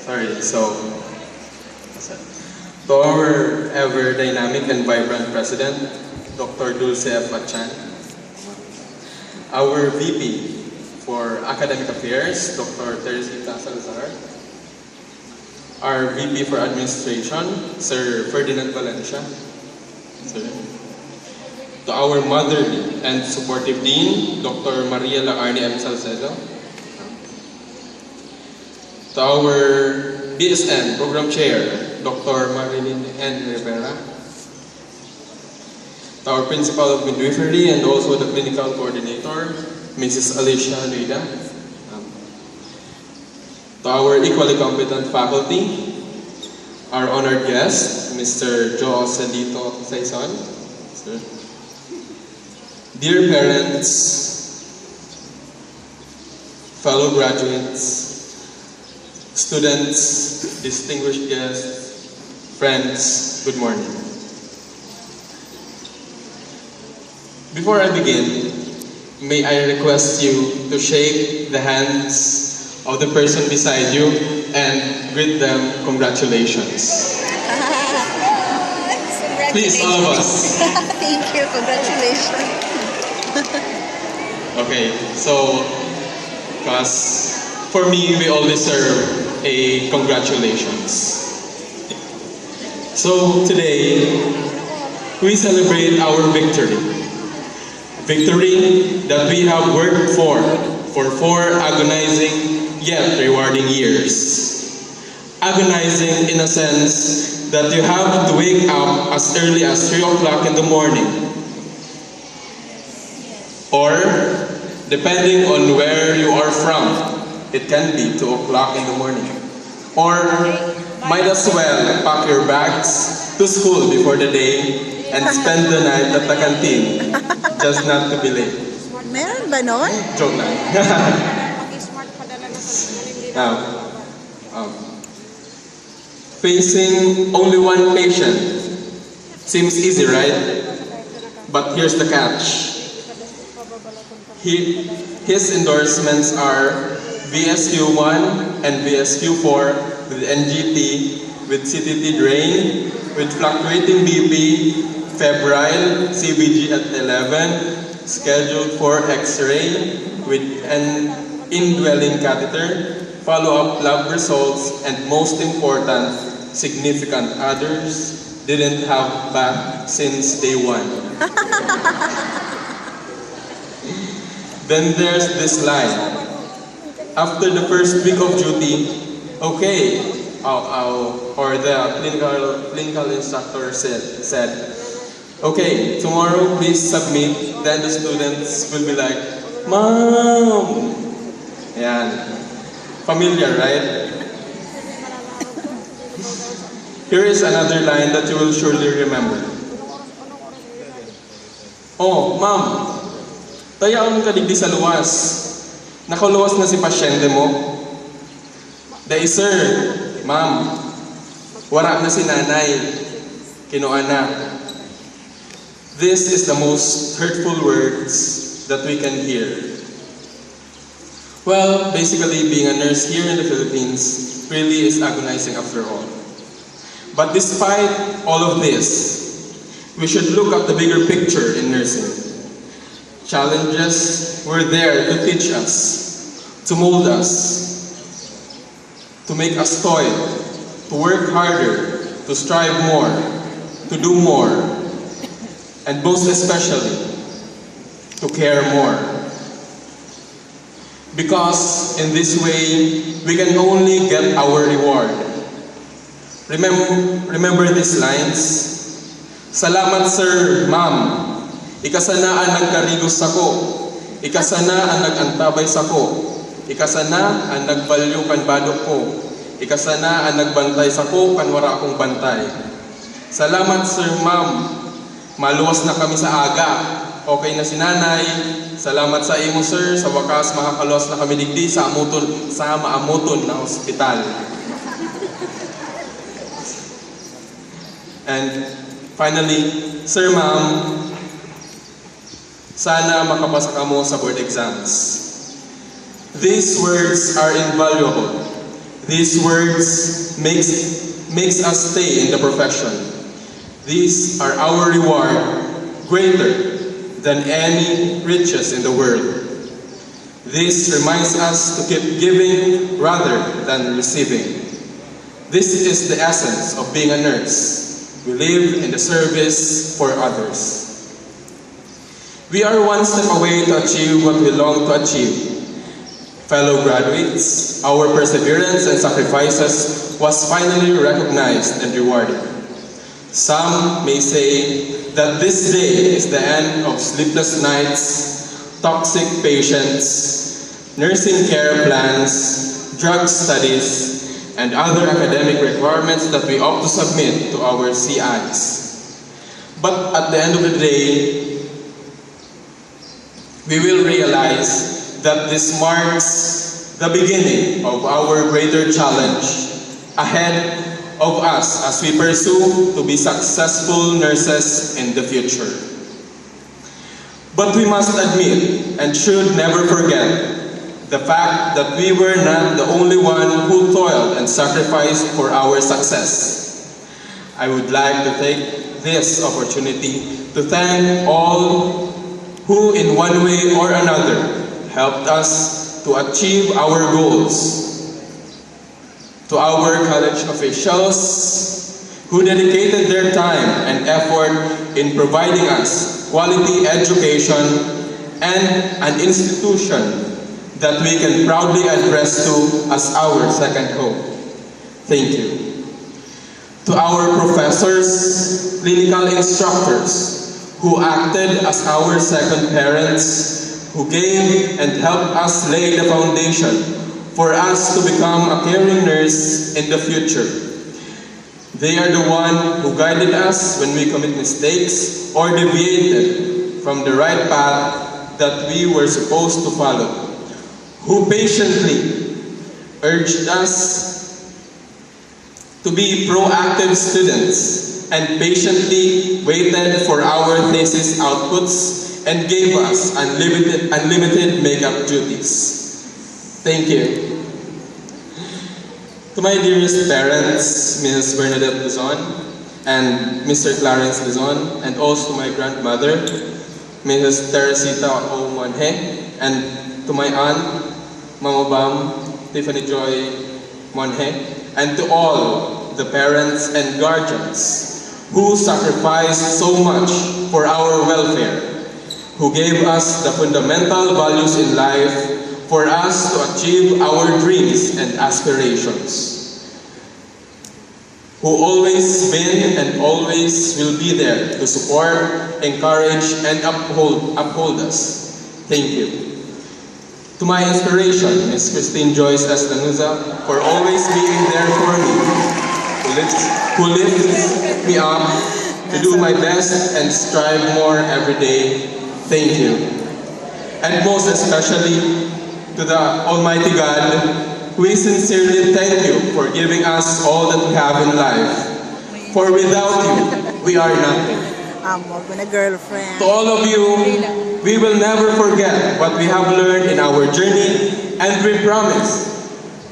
Sorry, so to our ever dynamic and vibrant President, Dr. Dulce F. Atchan, our VP for Academic Affairs, Dr. Teresita Salazar, our VP for Administration, Sir Ferdinand Valencia, sir. To our motherly and supportive Dean, Dr. Maria Lacarne M. Salcedo, to our BSN Program Chair, Dr. Marilyn N. Rivera, to our Principal of Midwifery and also the Clinical Coordinator, Mrs. Alicia Luida, to our equally competent faculty, our honored guest, Mr. Joe Celito Saison, sir. Dear parents, fellow graduates, students, distinguished guests, friends, good morning. Before I begin, may I request you to shake the hands of the person beside you and greet them congratulations. Please, all of us. Thank you, congratulations. Okay, so, because for me, we all deserve a congratulations. So today, we celebrate our victory. Victory that we have worked for 4 agonizing yet rewarding years. Agonizing in a sense that you have to wake up as early as 3 o'clock in the morning. Or, depending on where you are from, it can be 2 o'clock in the morning. Or, might as well pack your bags to school before the day and spend the night at the canteen, just not to be late. Meron ba nun? Joke lang. Now, facing only one patient seems easy, right? But here's the catch. His endorsements are VSQ1 and VSQ4 with NGT, with CTT drain, with fluctuating BP, febrile, CBG at 11, scheduled for X-ray, with an indwelling catheter, follow-up lab results, and most important, significant others, didn't have back since day 1. Then there's this line. After the first week of duty, okay, or the clinical instructor said, okay, tomorrow please submit. Then the students will be like, Mom! Yan. Familiar, right? Here is another line that you will surely remember. Oh, Ma'am, tayo ang kadigdi sa luwas. Nakaluwas na si pasyente mo. Dahil sir, ma'am, wala na si nanay. Kinuha na. This is the most hurtful words that we can hear. Well, basically being a nurse here in the Philippines really is agonizing after all. But despite all of this, we should look at the bigger picture in nursing. Challenges were there to teach us, to mold us, to make us toil, to work harder, to strive more, to do more, and most especially, to care more. Because in this way, we can only get our reward. Remember these lines? Salamat sir, ma'am. Ikasana ang nagkarigos sako. Ikasana ang nagantabay sako. Ikasana ang nagbalyo kan badok ko. Ikasana ang nagbantay sako kan wala akong bantay. Salamat sir, ma'am. Maluwas na kami sa aga. Okay na si nanay. Salamat sa imo sir. Sa wakas makakaluwas na kami digdi sa maamuton na ospital. And finally, sir, ma'am, Sana makapasa ka mo sa board exams. These words are invaluable. These words makes us stay in the profession. These are our reward, greater than any riches in the world. This reminds us to keep giving rather than receiving. This is the essence of being a nurse. We live in the service for others. We are one step away to achieve what we long to achieve. Fellow graduates, our perseverance and sacrifices was finally recognized and rewarded. Some may say that this day is the end of sleepless nights, toxic patients, nursing care plans, drug studies, and other academic requirements that we ought to submit to our CIs. But at the end of the day, we will realize that this marks the beginning of our greater challenge ahead of us as we pursue to be successful nurses in the future. But we must admit and should never forget the fact that we were not the only one who toiled and sacrificed for our success. I would like to take this opportunity to thank all who in one way or another helped us to achieve our goals. To our college officials who dedicated their time and effort in providing us quality education and an institution that we can proudly address to as our second home. Thank you. To our professors, clinical instructors who acted as our second parents, who gave and helped us lay the foundation for us to become a caring nurse in the future. They are the one who guided us when we commit mistakes or deviated from the right path that we were supposed to follow, who patiently urged us to be proactive students and patiently waited for our thesis outputs and gave us unlimited makeup duties. Thank you. To my dearest parents, Ms. Bernadette Luzon and Mr. Clarence Luzon, and also my grandmother, Mrs. Teresita O. Monje, and to my aunt, Mama Bam, Tiffany Joy Monje, and to all the parents and guardians who sacrificed so much for our welfare, who gave us the fundamental values in life for us to achieve our dreams and aspirations, who always been and always will be there to support, encourage, and uphold us. Thank you. To my inspiration, Ms. Christine Joyce S. Lanuza, for always being there for me, who lifts me up to do my best and strive more every day. Thank you. And most especially, to the Almighty God, we sincerely thank you for giving us all that we have in life. For without you, we are nothing. I'm a girlfriend. To all of you, we will never forget what we have learned in our journey, and we promise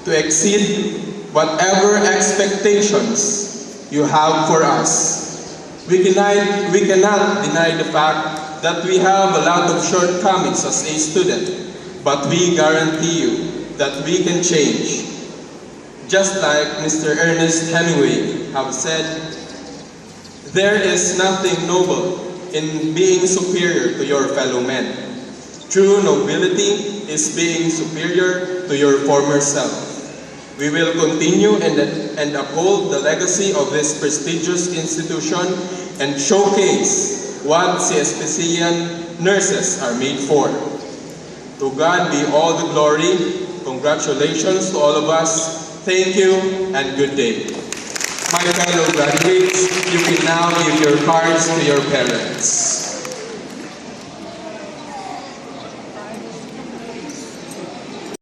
to exceed whatever expectations you have for us. We cannot deny the fact that we have a lot of shortcomings as a student, but we guarantee you that we can change. Just like Mr. Ernest Hemingway have said, there is nothing noble in being superior to your fellow men. True nobility is being superior to your former self. We will continue and uphold the legacy of this prestigious institution and showcase what CSPCian nurses are made for. To God be all the glory. Congratulations to all of us. Thank you and good day. My fellow graduates, you can now give your cards to your parents.